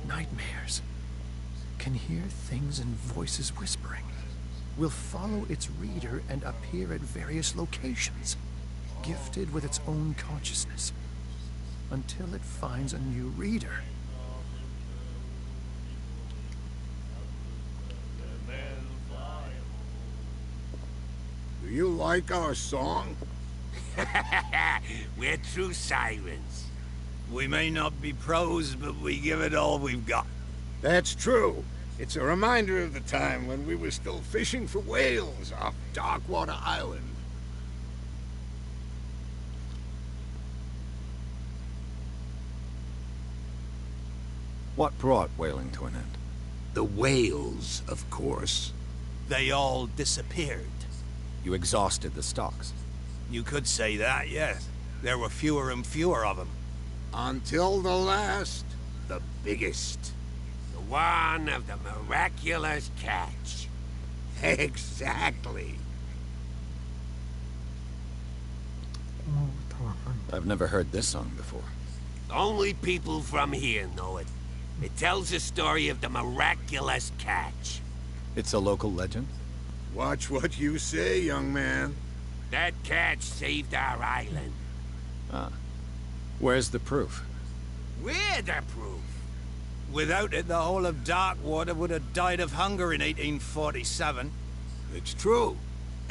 Nightmares. Can hear things and voices whispering. Will follow its reader and appear at various locations, gifted with its own consciousness, until it finds a new reader. Do you like our song? We're true sirens. We may not be pros, but we give it all we've got. That's true. It's a reminder of the time when we were still fishing for whales off Darkwater Island. What brought whaling to an end? The whales, of course. They all disappeared. You exhausted the stocks. You could say that, yes. There were fewer and fewer of them. Until the last, the biggest. The one of the miraculous catch. Exactly. I've never heard this song before. Only people from here know it. It tells the story of the miraculous catch. It's a local legend? Watch what you say, young man. That catch saved our island. Ah. Where's the proof? We're the proof. Without it, the whole of Darkwater would have died of hunger in 1847. It's true.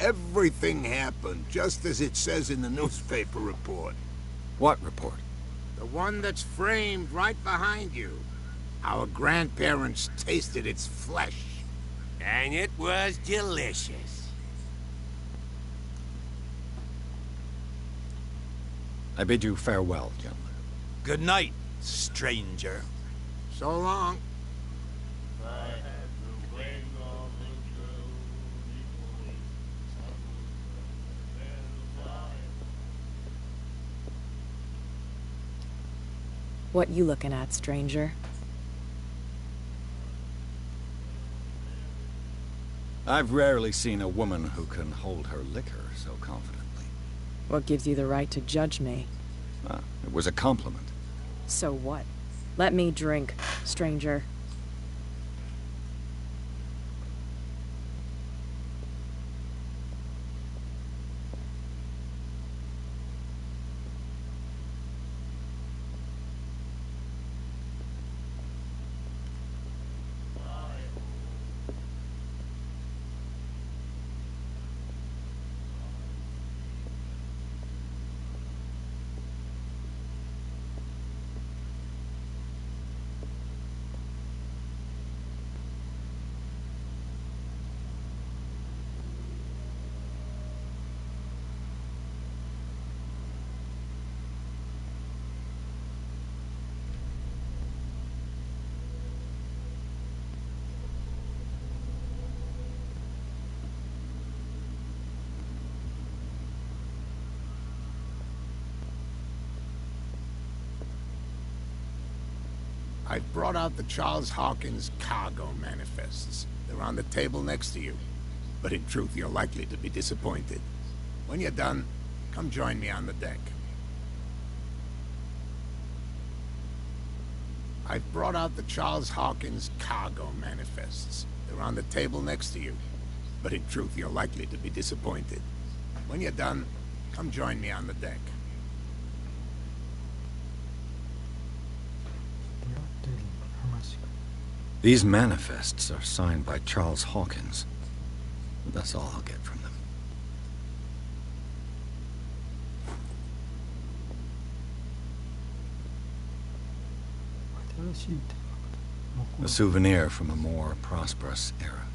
Everything happened just as it says in the newspaper report. What report? The one that's framed right behind you. Our grandparents tasted its flesh. And it was delicious. I bid you farewell, gentlemen. Good night, stranger. So long. What you looking at, stranger? I've rarely seen a woman who can hold her liquor so confidently. What gives you the right to judge me? Ah, it was a compliment. So what? Let me drink, stranger. I've brought out the Charles Hawkins cargo manifests. They're on the table next to you. But in truth, you're likely to be disappointed. When you're done, come join me on the deck. I've brought out the Charles Hawkins cargo manifests. They're on the table next to you. But in truth, you're likely to be disappointed. When you're done, come join me on the deck. These manifests are signed by Charles Hawkins. That's all I'll get from them. A souvenir from a more prosperous era.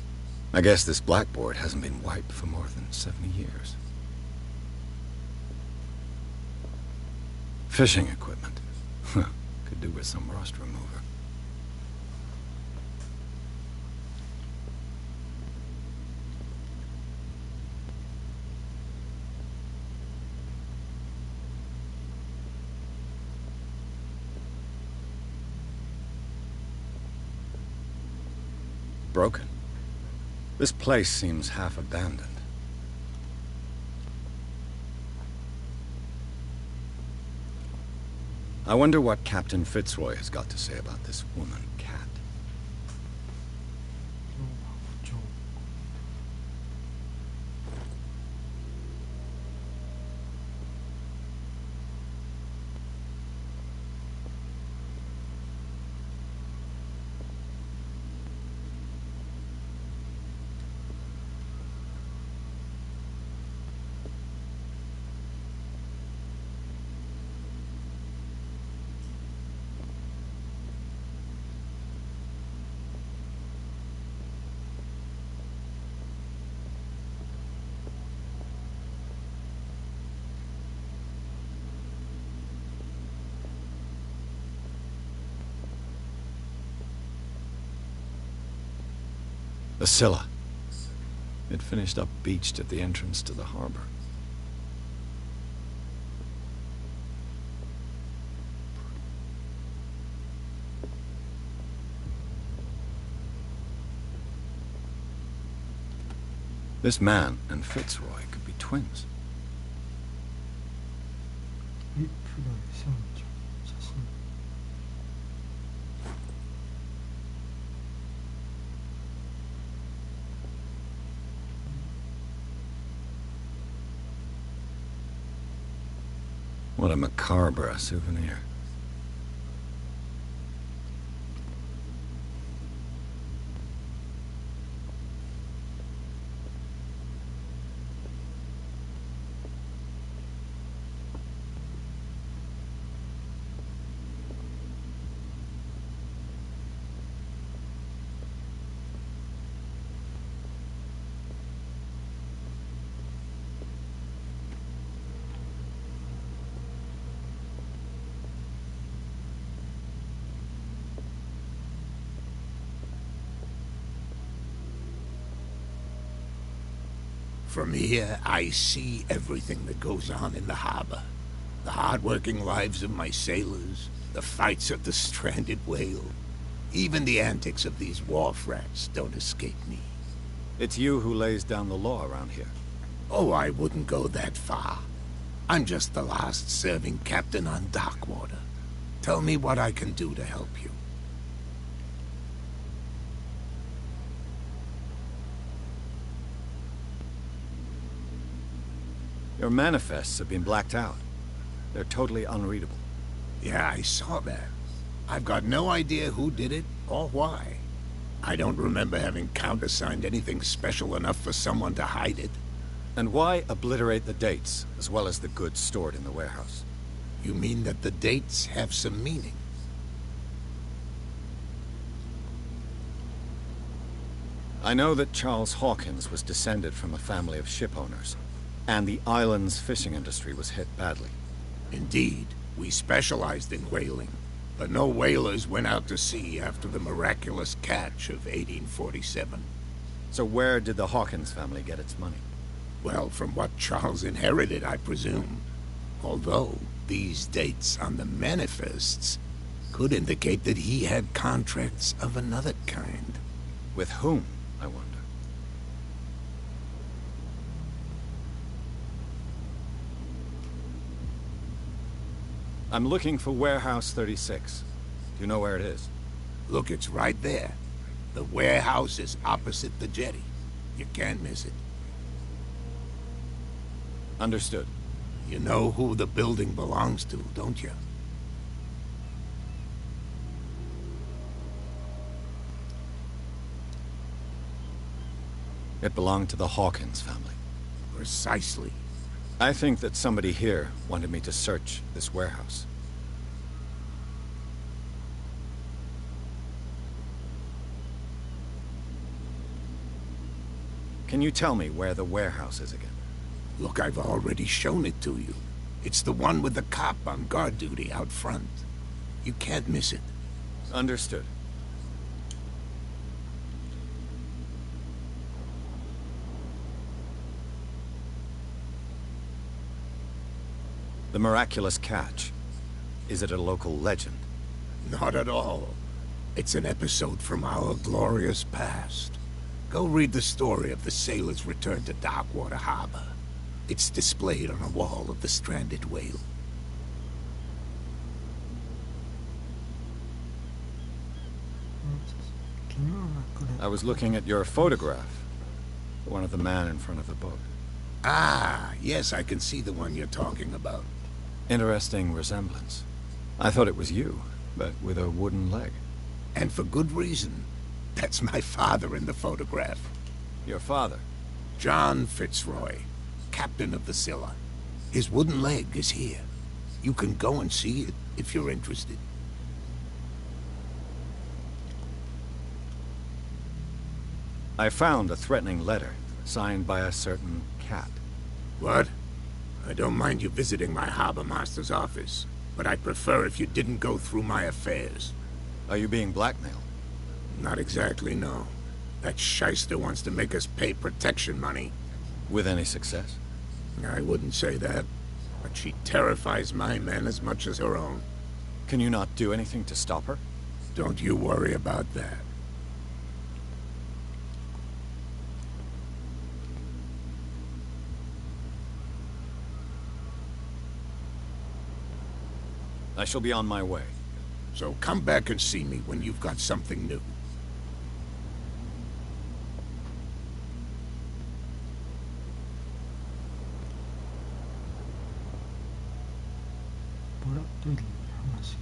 I guess this blackboard hasn't been wiped for more than 70 years. Fishing equipment. Could do with some rust remover. broken. This place seems half abandoned. I wonder what Captain Fitzroy has got to say about this woman, Cat. The Scylla. It finished up beached at the entrance to the harbor. This man and Fitzroy could be twins. What a macabre souvenir. From here, I see everything that goes on in the harbor. The hard-working lives of my sailors, the fights of the stranded whale. Even the antics of these wharf rats don't escape me. It's you who lays down the law around here. Oh, I wouldn't go that far. I'm just the last serving captain on Darkwater. Tell me what I can do to help you. Your manifests have been blacked out. They're totally unreadable. Yeah, I saw that. I've got no idea who did it or why. I don't remember having countersigned anything special enough for someone to hide it. And why obliterate the dates, as well as the goods stored in the warehouse? You mean that the dates have some meaning? I know that Charles Hawkins was descended from a family of ship owners, and the island's fishing industry was hit badly. Indeed, we specialized in whaling, but no whalers went out to sea after the miraculous catch of 1847. So where did the Hawkins family get its money? Well, from what Charles inherited, I presume. Although, these dates on the manifests could indicate that he had contracts of another kind. With whom, I wonder? I'm looking for Warehouse 36. Do you know where it is? Look, it's right there. The warehouse is opposite the jetty. You can't miss it. Understood. You know who the building belongs to, don't you? It belonged to the Hawkins family. Precisely. I think that somebody here wanted me to search this warehouse. Can you tell me where the warehouse is again? Look, I've already shown it to you. It's the one with the cop on guard duty out front. You can't miss it. Understood. The miraculous catch. Is it a local legend? Not at all. It's an episode from our glorious past. Go read the story of the sailor's return to Darkwater Harbor. It's displayed on a wall of the stranded whale. I was looking at your photograph. The one of the man in front of the book. Ah, yes, I can see the one you're talking about. Interesting resemblance. I thought it was you, but with a wooden leg. And for good reason. That's my father in the photograph. Your father? John Fitzroy, captain of the Scylla. His wooden leg is here. You can go and see it if you're interested. I found a threatening letter, signed by a certain cat. What? I don't mind you visiting my harbor master's office, but I'd prefer if you didn't go through my affairs. Are you being blackmailed? Not exactly, no. That shyster wants to make us pay protection money. With any success? I wouldn't say that, but she terrifies my men as much as her own. Can you not do anything to stop her? Don't you worry about that. I shall be on my way. So come back and see me when you've got something new. 뭐라 또 있네 하나씩.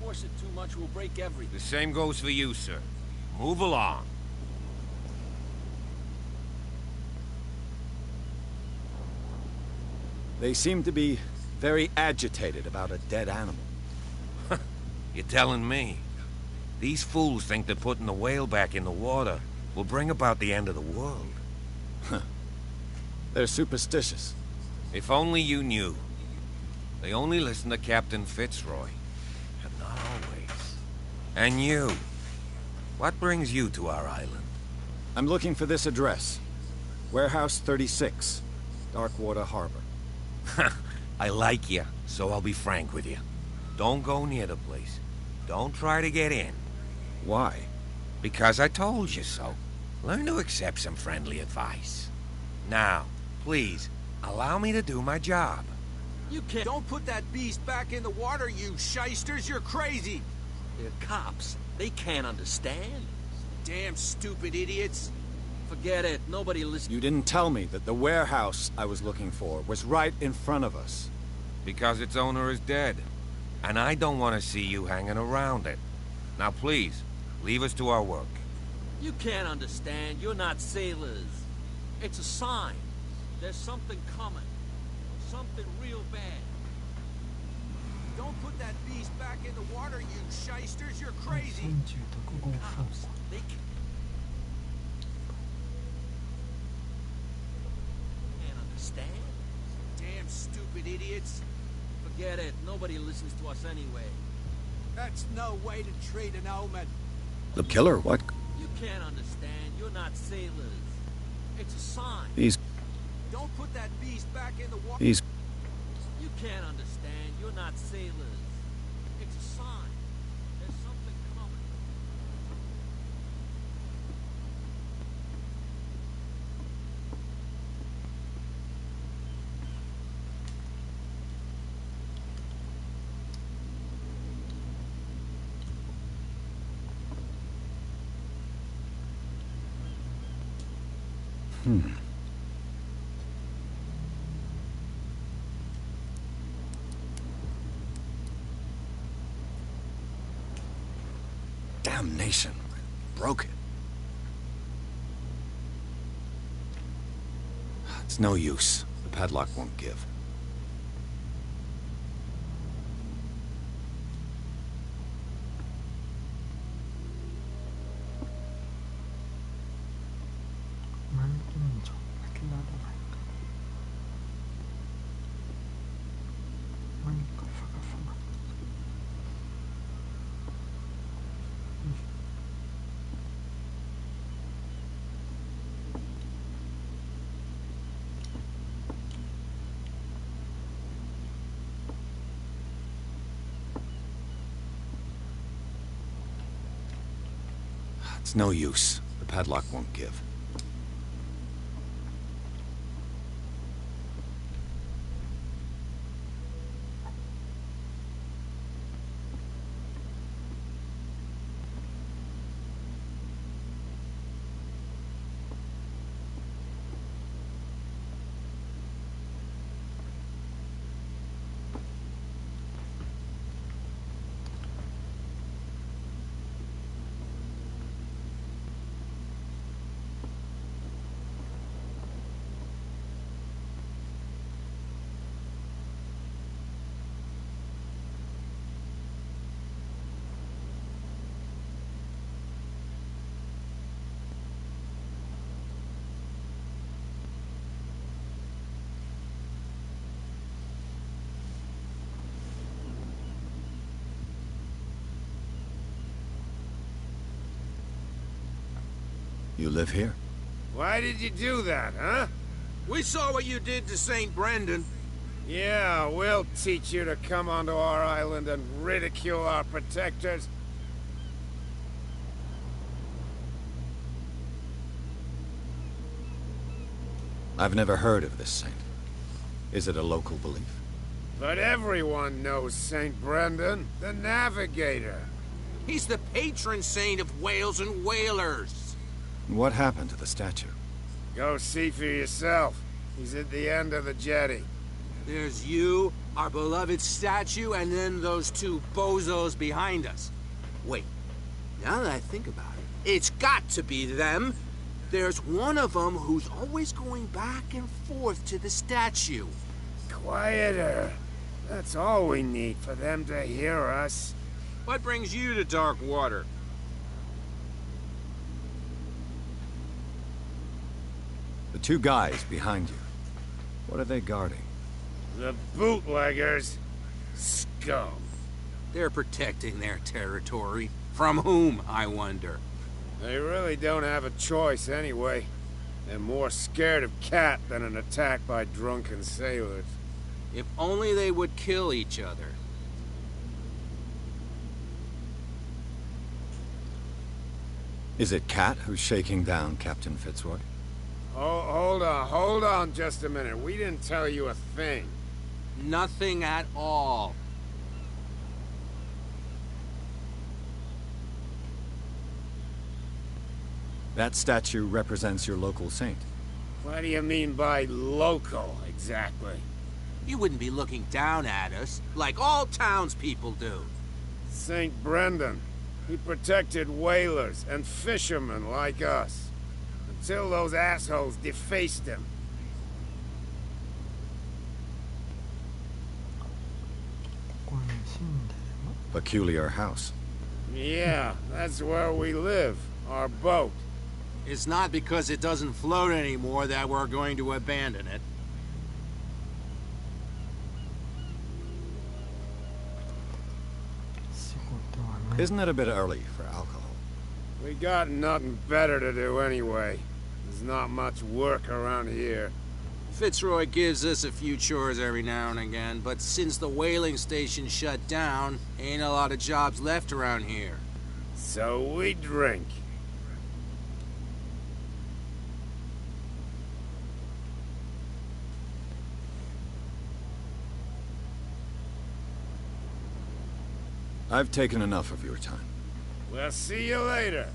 Force it too much, we'll break everything. The same goes for you, sir. Move along. They seem to be very agitated about a dead animal. You're telling me? These fools think that putting the whale back in the water will bring about the end of the world. They're superstitious. If only you knew. They only listen to Captain Fitzroy. And not always. And you. What brings you to our island? I'm looking for this address. Warehouse 36, Darkwater Harbor. I like you, so I'll be frank with you. Don't go near the place. Don't try to get in. Why? Because I told you so. Learn to accept some friendly advice. Now, please, allow me to do my job. You can't. Don't put that beast back in the water, you shysters. You're crazy. They're cops. They can't understand. Damn stupid idiots. Forget it. Nobody listens. You didn't tell me that the warehouse I was looking for was right in front of us. Because its owner is dead. And I don't want to see you hanging around it. Now please, leave us to our work. You can't understand. You're not sailors. It's a sign. There's something coming. Something real bad. Don't put that beast back in the water, you shysters. You're crazy. 손질도 끄고 Cops. They stupid idiots. Forget it. Nobody listens to us anyway. That's no way to treat an omen. The killer? What? You can't understand. You're not sailors. It's a sign. These... Don't put that beast back in the water. These... You can't understand. You're not sailors. It's a sign. There's something coming. Damnation. Broke it. It's no use. The padlock won't give. 말기는 정확히 나도 말까. 말까 파가. It's no use. The padlock won't give. You live here? Why did you do that, huh? We saw what you did to St. Brendan. Yeah, we'll teach you to come onto our island and ridicule our protectors. I've never heard of this saint. Is it a local belief? But everyone knows St. Brendan, the Navigator. He's the patron saint of whales and whalers. What happened to the statue? Go see for yourself. He's at the end of the jetty. There's you, our beloved statue, and then those two bozos behind us. Wait, now that I think about it, it's got to be them. There's one of them who's always going back and forth to the statue. Quieter. That's all we need for them to hear us. What brings you to dark water? The two guys behind you. What are they guarding? The bootleggers. Scum. They're protecting their territory. From whom, I wonder? They really don't have a choice anyway. They're more scared of Cat than an attack by drunken sailors. If only they would kill each other. Is it Cat who's shaking down Captain Fitzroy? Oh, hold on just a minute. We didn't tell you a thing. Nothing at all. That statue represents your local saint. What do you mean by local, exactly? You wouldn't be looking down at us, like all townspeople do. St. Brendan. He protected whalers and fishermen like us. Until those assholes defaced him. Peculiar house. Yeah, that's where we live. Our boat. It's not because it doesn't float anymore that we're going to abandon it. Isn't it a bit early for alcohol? We got nothing better to do anyway. There's not much work around here. Fitzroy gives us a few chores every now and again, but since the whaling station shut down, ain't a lot of jobs left around here. So we drink. I've taken enough of your time. We'll see you later.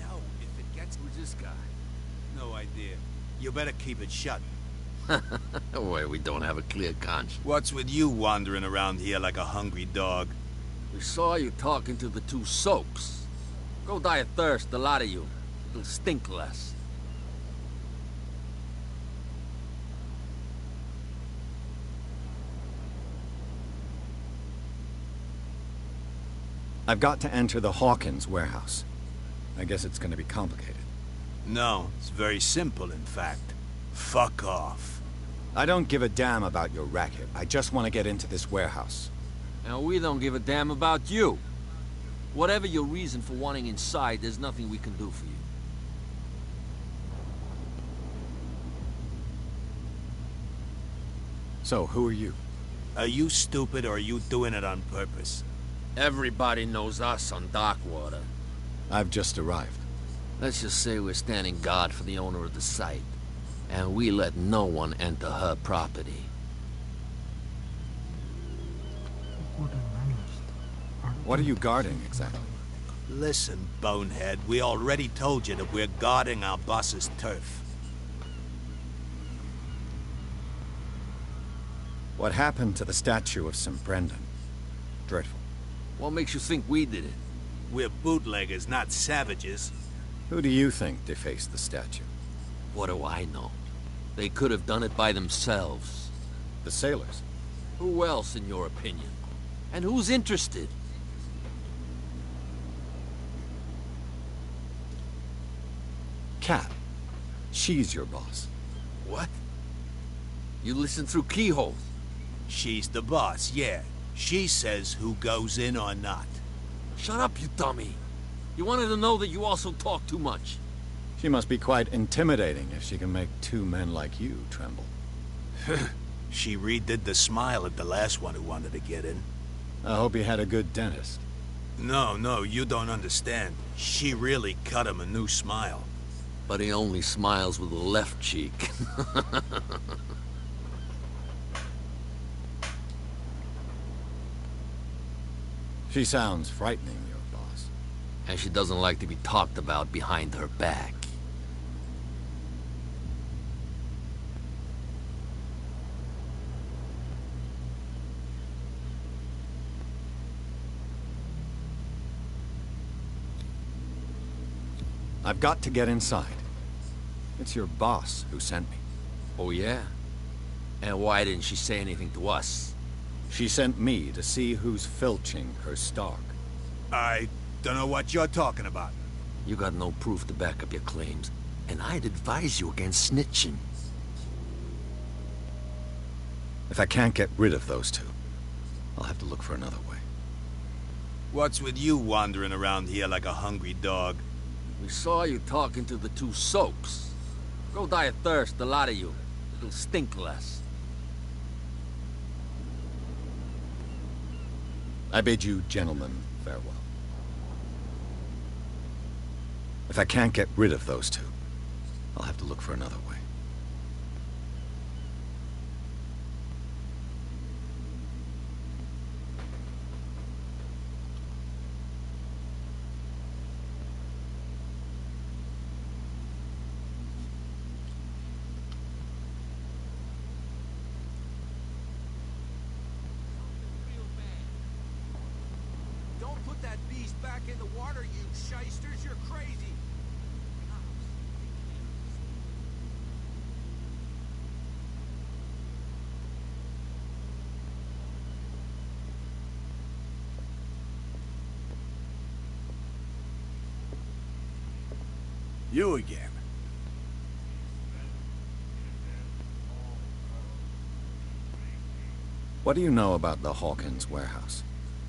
No, if it gets... Who's this guy? No idea. You better keep it shut. Why, we don't have a clear conscience. What's with you wandering around here like a hungry dog? We saw you talking to the two soaks. Go die of thirst, the lot of you. It'll stink less. I've got to enter the Hawkins warehouse. I guess it's gonna be complicated. No, it's very simple, in fact. Fuck off. I don't give a damn about your racket. I just want to get into this warehouse. And we don't give a damn about you. Whatever your reason for wanting inside, there's nothing we can do for you. So, who are you? Are you stupid or are you doing it on purpose? Everybody knows us on Darkwater. I've just arrived. Let's just say we're standing guard for the owner of the site. And we let no one enter her property. What are you guarding, exactly? Listen, bonehead, we already told you that we're guarding our boss's turf. What happened to the statue of St. Brendan? Dreadful. What makes you think we did it? We're bootleggers, not savages. Who do you think defaced the statue? What do I know? They could have done it by themselves. The sailors? Who else, in your opinion? And who's interested? Cat. She's your boss. What? You listen through keyholes? She's the boss, yeah. She says who goes in or not. Shut up, you dummy. You wanted to know that you also talk too much. She must be quite intimidating if she can make two men like you tremble. She redid the smile at the last one who wanted to get in. I hope he had a good dentist. No, you don't understand. She really cut him a new smile. But he only smiles with the left cheek. She sounds frightening, your boss. And she doesn't like to be talked about behind her back. I've got to get inside. It's your boss who sent me. Oh, yeah? And why didn't she say anything to us? She sent me to see who's filching her stock. I don't know what you're talking about. You got no proof to back up your claims, and I'd advise you against snitching. If I can't get rid of those two, I'll have to look for another way. What's with you wandering around here like a hungry dog? We saw you talking to the two soaks. Go die of thirst, the lot of you. It'll stink less. I bid you gentlemen farewell. If I can't get rid of those two, I'll have to look for another way. Don't put that beast back in the water, you shysters. You're crazy. You again. What do you know about the Hawkins warehouse?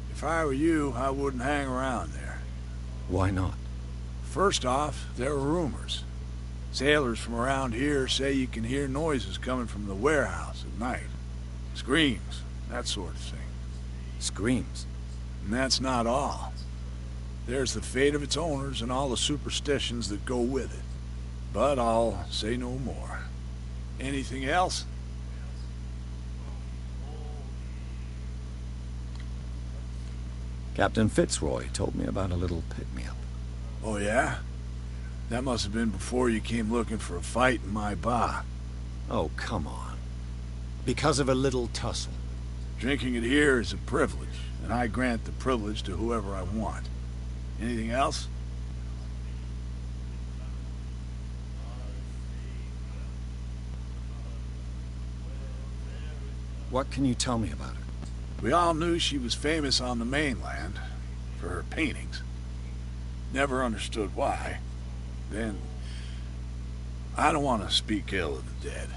If I were you, I wouldn't hang around there. Why not? First off, there are rumors. Sailors from around here say you can hear noises coming from the warehouse at night. Screams, that sort of thing. Screams? And that's not all. There's the fate of its owners and all the superstitions that go with it. But I'll say no more. Anything else? Captain Fitzroy told me about a little pick-me-up. Oh, yeah? That must have been before you came looking for a fight in my bar. Oh, come on. Because of a little tussle. Drinking it here is a privilege, and I grant the privilege to whoever I want. Anything else? What can you tell me about her? We all knew she was famous on the mainland for her paintings. Never understood why. Then, I don't want to speak ill of the dead.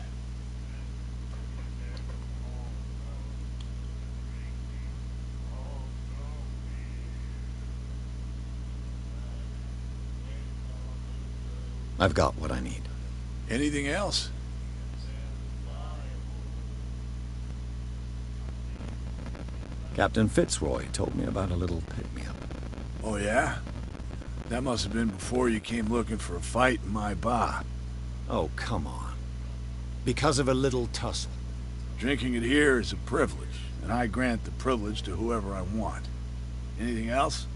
I've got what I need. Anything else? Captain Fitzroy told me about a little pick-me-up. Oh, yeah? That must have been before you came looking for a fight in my bar. Oh, come on. Because of a little tussle. Drinking it here is a privilege, and I grant the privilege to whoever I want. Anything else?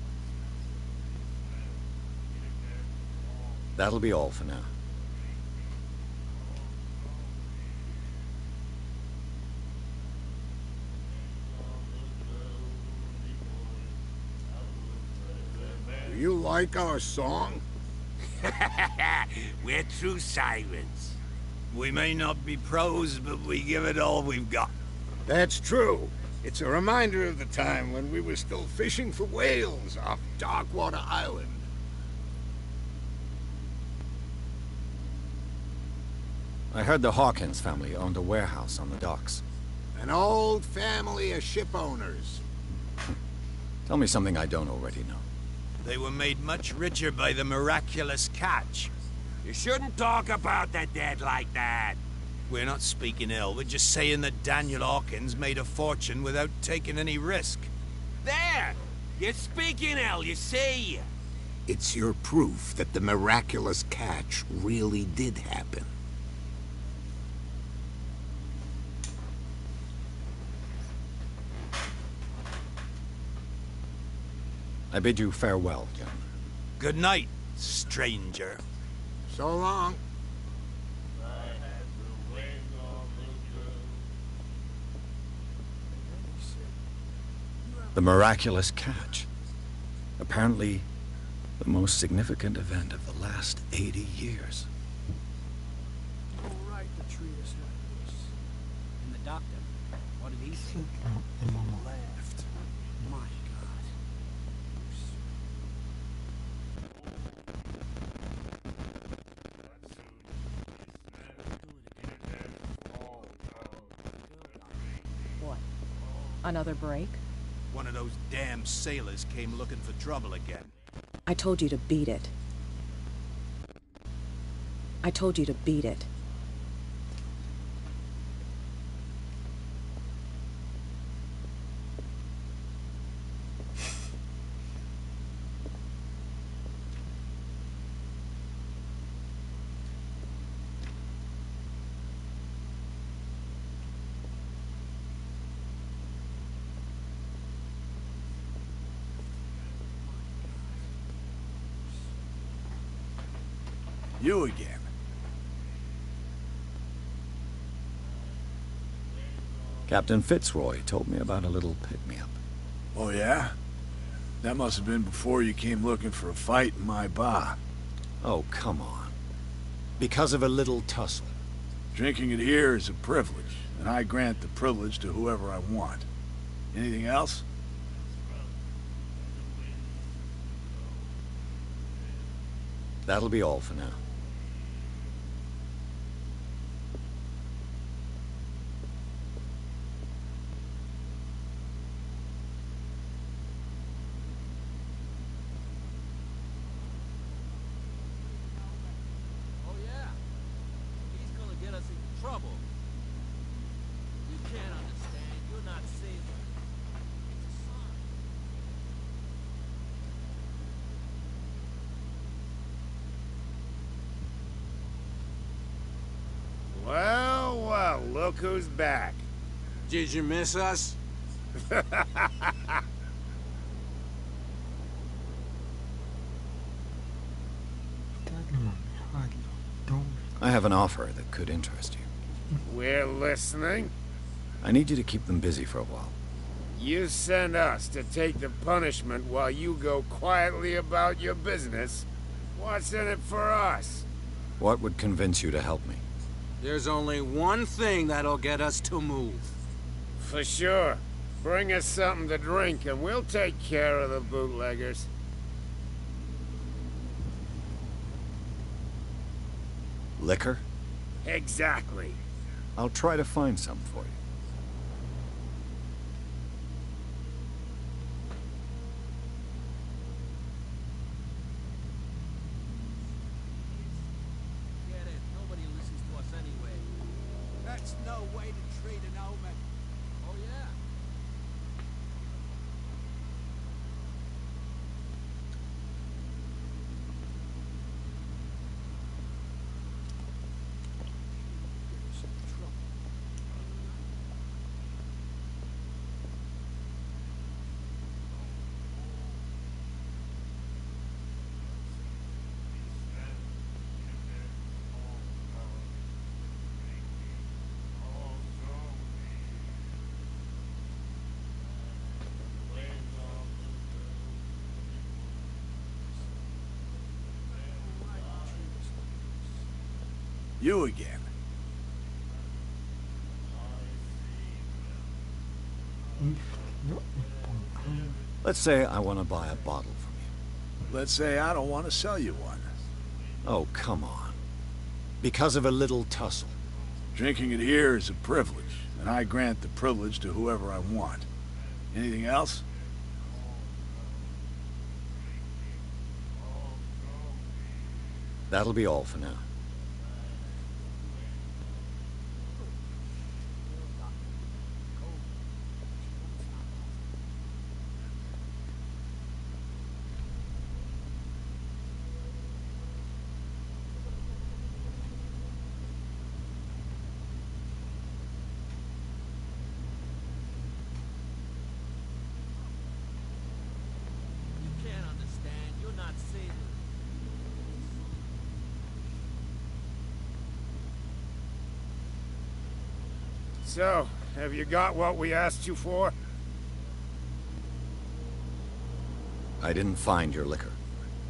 That'll be all for now. Do you like our song? We're true sirens. We may not be pros, but we give it all we've got. That's true. It's a reminder of the time when we were still fishing for whales off Darkwater Island. I heard the Hawkins family owned a warehouse on the docks. An old family of ship owners. Tell me something I don't already know. They were made much richer by the miraculous catch. You shouldn't talk about the dead like that. We're not speaking ill, we're just saying that Daniel Hawkins made a fortune without taking any risk. There! You're speaking ill, you see. It's your proof that the miraculous catch really did happen. I bid you farewell, gentlemen. Good night, stranger. So long. The miraculous catch. Apparently, the most significant event of the last 80 years. All right to treat us like this. And the doctor, what did he say? Laughed. My God. What? Another break? One of those damn sailors came looking for trouble again. I told you to beat it. I told you to beat it. You again. Captain Fitzroy told me about a little pick-me-up. Oh, yeah? That must have been before you came looking for a fight in my bar. Oh, come on. Because of a little tussle. Drinking it here is a privilege, and I grant the privilege to whoever I want. Anything else? That'll be all for now. Oh yeah? He's gonna get us in trouble. You can't understand. You're not sailors. It's a sign. Well, well, look who's back. Did you miss us? I have an offer that could interest you. We're listening. I need you to keep them busy for a while. You send us to take the punishment while you go quietly about your business. What's in it for us? What would convince you to help me? There's only one thing that'll get us to move. For sure. Bring us something to drink and we'll take care of the bootleggers. Liquor? Exactly. I'll try to find some for you. Get it. Nobody listens to us anyway. That's no way to treat an omen. Oh yeah? You again. Let's say I want to buy a bottle from you. Let's say I don't want to sell you one. Oh, come on. Because of a little tussle. Drinking it here is a privilege, and I grant the privilege to whoever I want. Anything else? That'll be all for now. You can't understand. You're not sailors. So, have you got what we asked you for? I didn't find your liquor.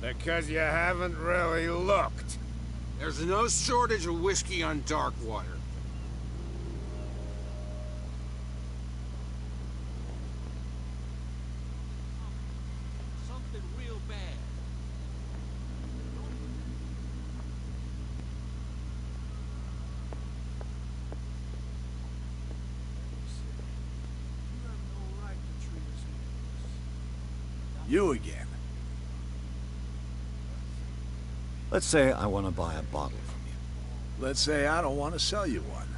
Because you haven't really looked. There's no shortage of whiskey on Darkwater. Something real bad. You have no right to treat us like this. You again. Let's say I want to buy a bottle from you. Let's say I don't want to sell you one.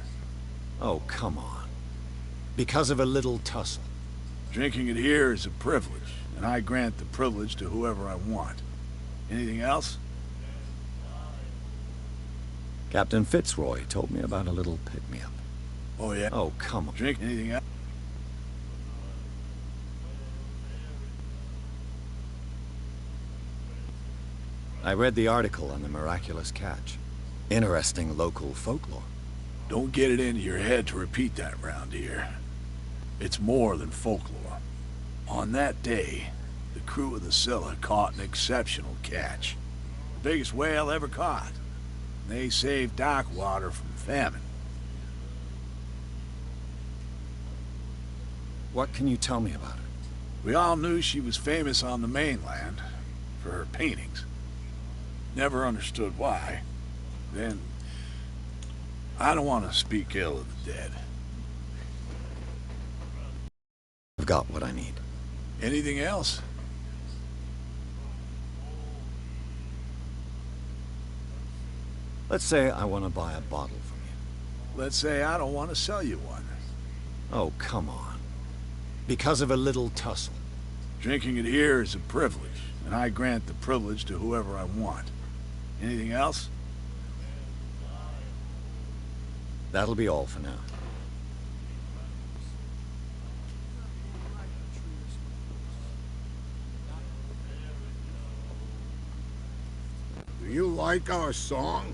Oh, come on. Because of a little tussle. Drinking it here is a privilege, and I grant the privilege to whoever I want. Anything else? Captain Fitzroy told me about a little pick-me-up. Oh, yeah? Oh, come on. Drink anything else? I read the article on the miraculous catch. Interesting local folklore. Don't get it into your head to repeat that round here. It's more than folklore. On that day, the crew of the Scylla caught an exceptional catch. The biggest whale ever caught. They saved Darkwater from famine. What can you tell me about her? We all knew she was famous on the mainland for her paintings. Never understood why. Then, I don't want to speak ill of the dead. I've got what I need. Anything else? Let's say I want to buy a bottle from you. Let's say I don't want to sell you one. Oh, come on. Because of a little tussle. Drinking it here is a privilege, and I grant the privilege to whoever I want. Anything else? That'll be all for now. Do you like our song?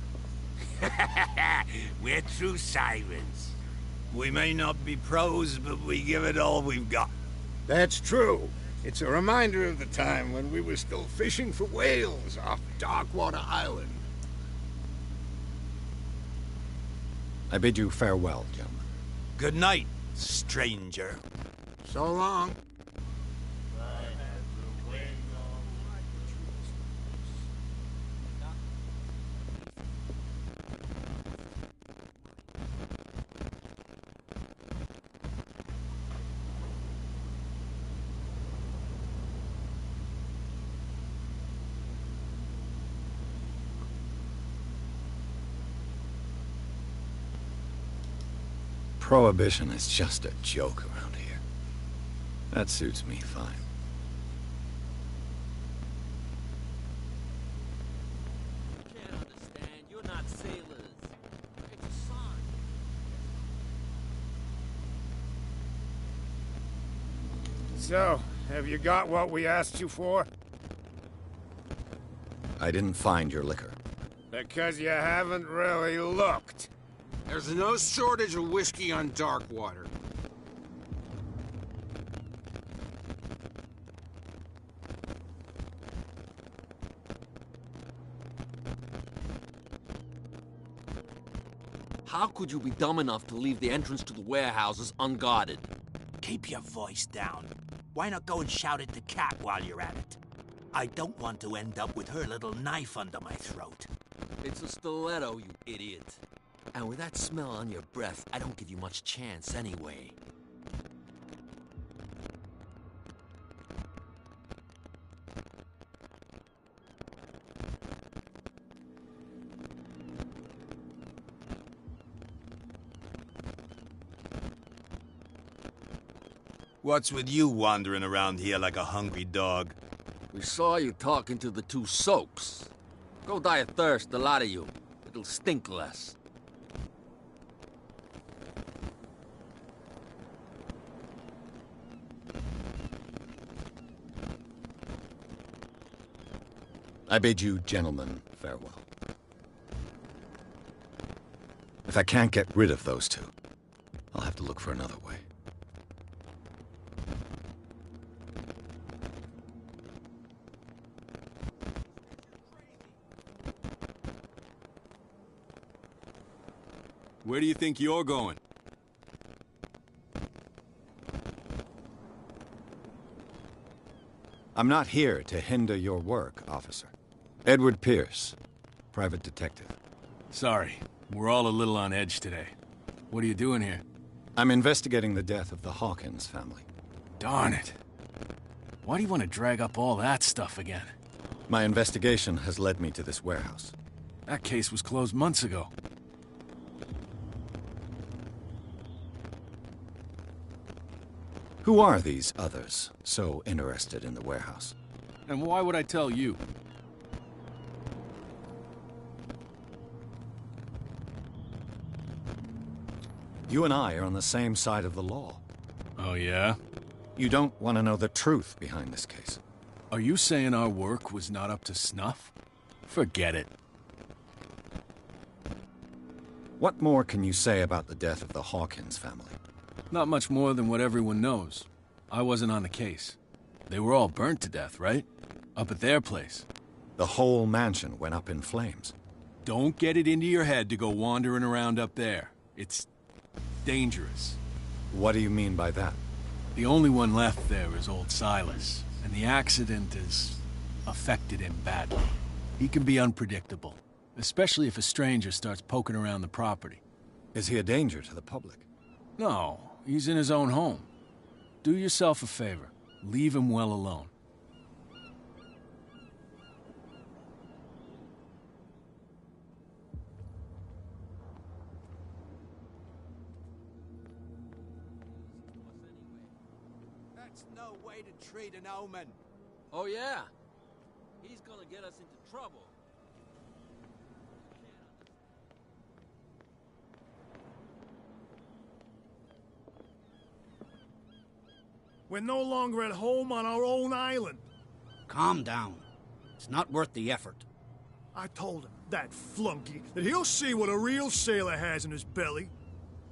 We're true sirens. We may not be pros, but we give it all we've got. That's true. It's a reminder of the time when we were still fishing for whales off Darkwater Island. I bid you farewell, gentlemen. Good night, stranger. So long. Prohibition is just a joke around here. That suits me fine. You can't understand. You're not sailors. It's a sign. So, have you got what we asked you for? I didn't find your liquor. Because you haven't really looked. There's no shortage of whiskey on Darkwater. How could you be dumb enough to leave the entrance to the warehouses unguarded? Keep your voice down. Why not go and shout at the cat while you're at it? I don't want to end up with her little knife under my throat. It's a stiletto, you idiot. And with that smell on your breath, I don't give you much chance anyway. What's with you wandering around here like a hungry dog? We saw you talking to the two soaks. Go die of thirst, the lot of you. It'll stink less. I bid you, gentlemen, farewell. If I can't get rid of those two, I'll have to look for another way. Where do you think you're going? I'm not here to hinder your work, officer. Edward Pierce, private detective. Sorry, we're all a little on edge today. What are you doing here? I'm investigating the death of the Hawkins family. Darn it. Why do you want to drag up all that stuff again? My investigation has led me to this warehouse. That case was closed months ago. Who are these others so interested in the warehouse? And why would I tell you? You and I are on the same side of the law. Oh, yeah? You don't want to know the truth behind this case. Are you saying our work was not up to snuff? Forget it. What more can you say about the death of the Hawkins family? Not much more than what everyone knows. I wasn't on the case. They were all burnt to death, right? Up at their place. The whole mansion went up in flames. Don't get it into your head to go wandering around up there. It's dangerous. What do you mean by that? The only one left there is old Silas, and the accident has affected him badly. He can be unpredictable, especially if a stranger starts poking around the property. Is he a danger to the public? No, he's in his own home. Do yourself a favor. Leave him well alone. That's no way to treat an omen. Oh, yeah? He's gonna get us into trouble. We're no longer at home on our own island. Calm down. It's not worth the effort. I told him, that flunky, that he'll see what a real sailor has in his belly.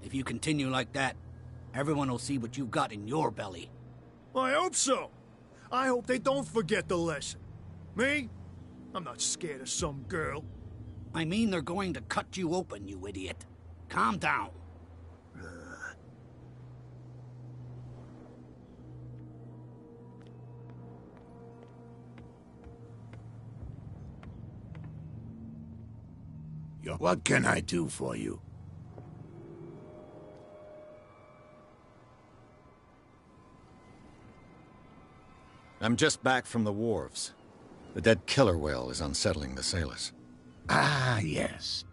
If you continue like that, everyone will see what you've got in your belly. I hope so. I hope they don't forget the lesson. Me? I'm not scared of some girl. I mean they're going to cut you open, you idiot. Calm down. What can I do for you? I'm just back from the wharves. The dead killer whale is unsettling the sailors. Ah, yes.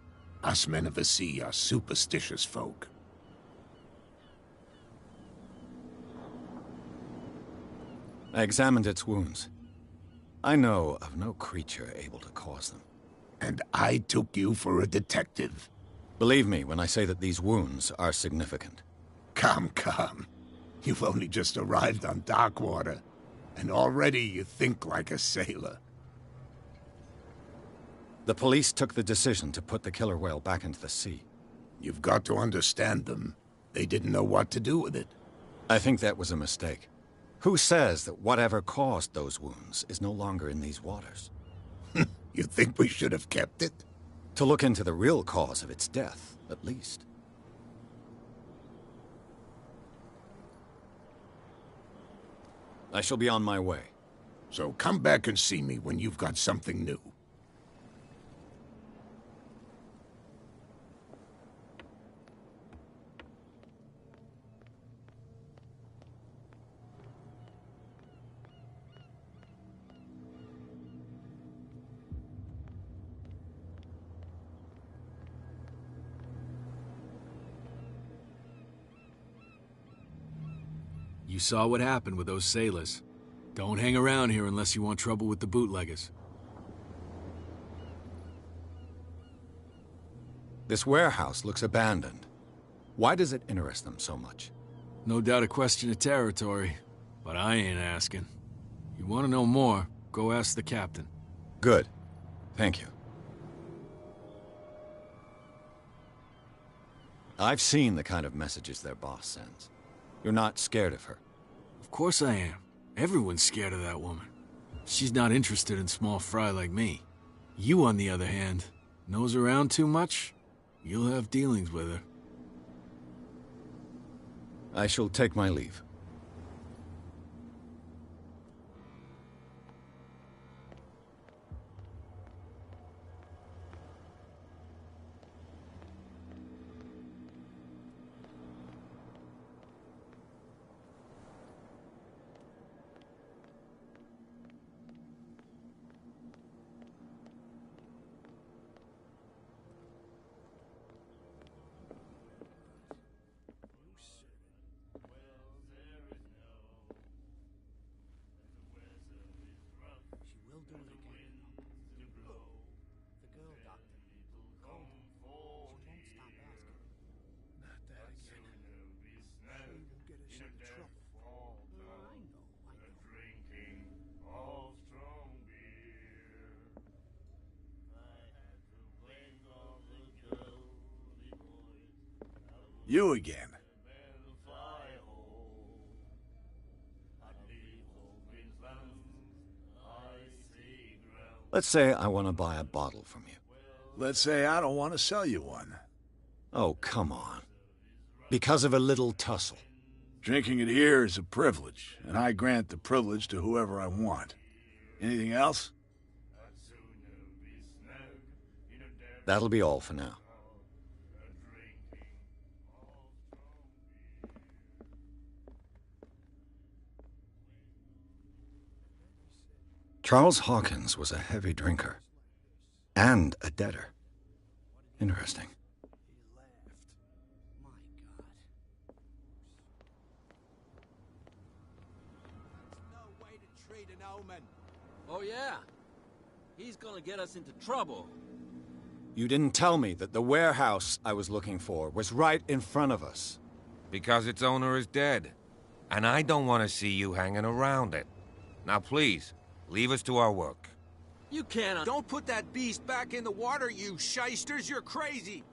Us men of the sea are superstitious folk. I examined its wounds. I know of no creature able to cause them. And I took you for a detective. Believe me when I say that these wounds are significant. Come, come. You've only just arrived on Darkwater, and already you think like a sailor. The police took the decision to put the killer whale back into the sea. You've got to understand them. They didn't know what to do with it. I think that was a mistake. Who says that whatever caused those wounds is no longer in these waters? You think we should have kept it? To look into the real cause of its death, at least. I shall be on my way. So come back and see me when you've got something new. You saw what happened with those sailors. Don't hang around here unless you want trouble with the bootleggers. This warehouse looks abandoned. Why does it interest them so much? No doubt a question of territory, but I ain't asking. You want to know more, go ask the captain. Good. Thank you. I've seen the kind of messages their boss sends. You're not scared of her. Of course I am. Everyone's scared of that woman. She's not interested in small fry like me. You, on the other hand, nose around too much, you'll have dealings with her. I shall take my leave. You again. Let's say I want to buy a bottle from you. Let's say I don't want to sell you one. Oh, come on. Because of a little tussle. Drinking it here is a privilege, and I grant the privilege to whoever I want. Anything else? That'll be all for now. Charles Hawkins was a heavy drinker. And a debtor. Interesting. Oh, yeah? He's gonna get us into trouble. You didn't tell me that the warehouse I was looking for was right in front of us. Because its owner is dead. And I don't want to see you hanging around it. Now please, leave us to our work. You can't... Don't put that beast back in the water, you shysters! You're crazy!